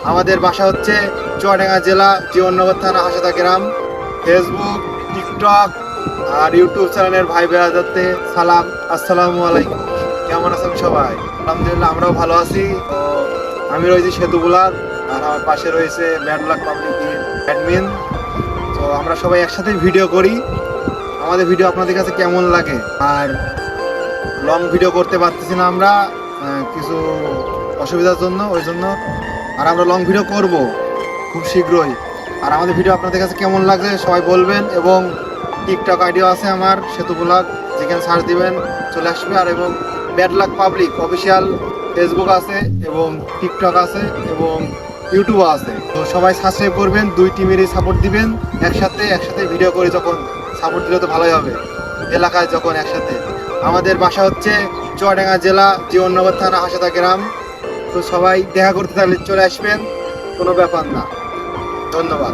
আমাদের বাসা হচ্ছে চুয়াডাঙ্গা জেলা জীবননগর থানা হাসাদা গ্রাম। ফেসবুক, টিকটক আর ইউটিউব চ্যানেলের ভাই বেড়াদারতে সালাম, আসসালামু আলাইকুম। কেমন আছেন সবাই? আলহামদুলিল্লাহ, আমরাও ভালো আছি। তো আমি রয়েছি সেতু ব্লগ, আর আমার পাশে রয়েছে ব্যাড লাক পাবলিক অ্যাডমিন। তো আমরা সবাই একসাথে ভিডিও করি। আমাদের ভিডিও আপনাদের কাছে কেমন লাগে? আর লং ভিডিও করতে পারতেছি না আমরা কিছু অসুবিধার জন্য, ওই জন্য। আর আমরা লং ভিডিও করব খুব শীঘ্রই। আর আমাদের ভিডিও আপনাদের কাছে কেমন লাগছে সবাই বলবেন। এবং টিকটক আইডিও আছে আমার, সেতু ব্লগ, যেখানে সার্চ দিবেন চলে আসবে। আর এবং bad luck public official Facebook আছে, এবং টিকটক আছে, এবং ইউটিউবও আছে। তো সবাই সাবস্ক্রাইব করবেন, দুই টিমেরই সাপোর্ট দিবেন। একসাথে ভিডিও করে যখন সাপোর্ট দিলে তো ভালোই হবে, এলাকায় যখন একসাথে। আমাদের বাসা হচ্ছে চুয়াডাঙ্গা জেলা জীবননগর থানা হাসাদা গ্রাম। তো সবাই দেখা করতে থাকলে চলে আসবেন, কোনো ব্যাপার না। ধন্যবাদ।